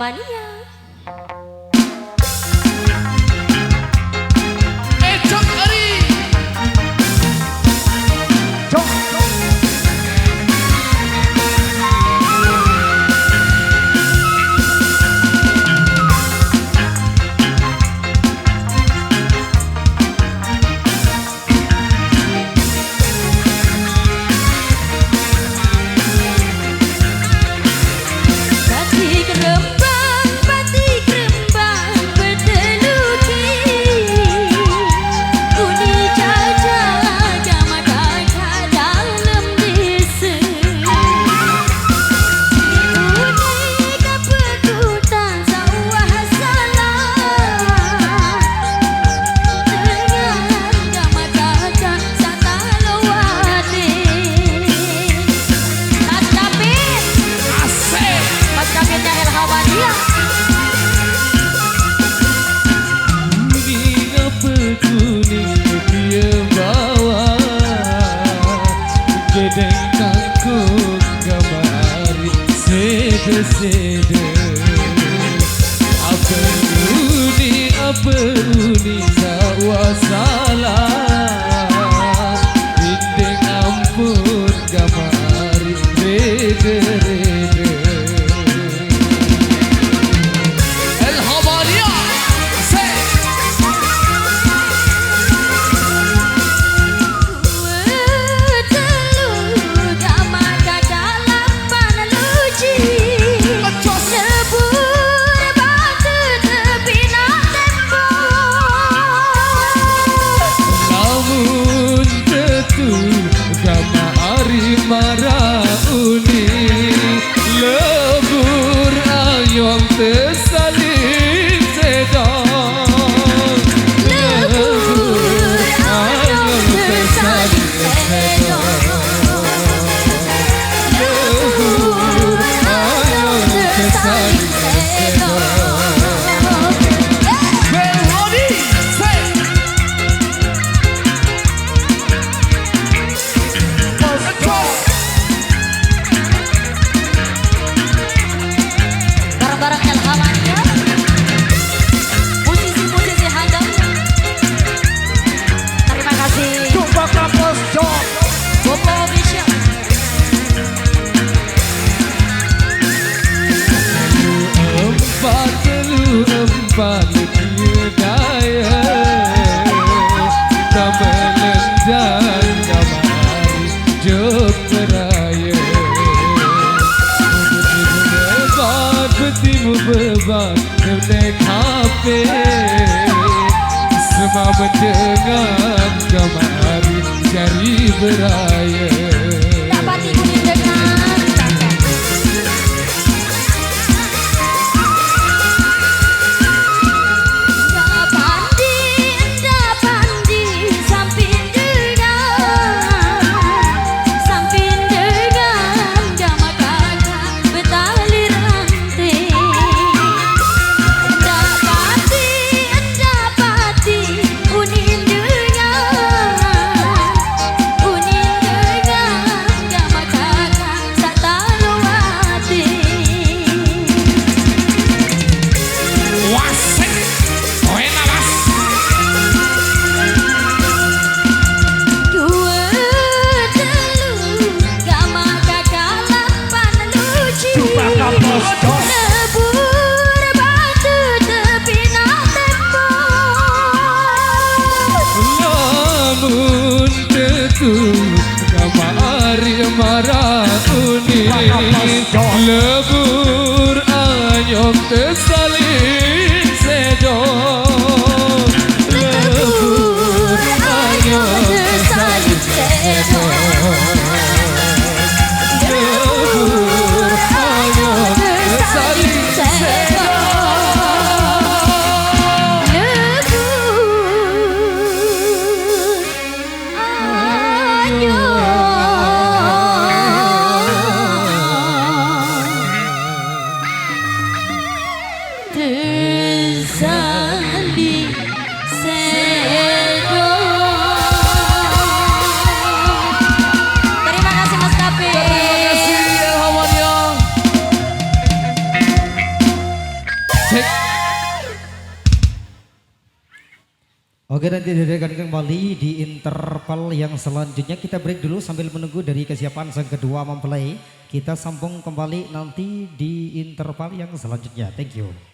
Mania. Sede apa uni sawa salah dinding ampun gamari rede El Habaria Mara uni lebur ayong tersalin sedang lebur ayong tersalin sedang lebur ayong tersalin sedang. Balik daya tak melendang kamari jok beraya beban betimu beban naik HP semua mendengar kamari cari beraya. Namun tentu kamari marah uni lebur ayong tersalin sedong lebur ayong tersalin sedong lebur ayong tersalin sedong. Oke, nanti dihadirkan kembali di interval yang selanjutnya. Kita break dulu sambil menunggu dari kesiapan sang kedua mempelai. Kita sambung kembali nanti di interval yang selanjutnya. Thank you.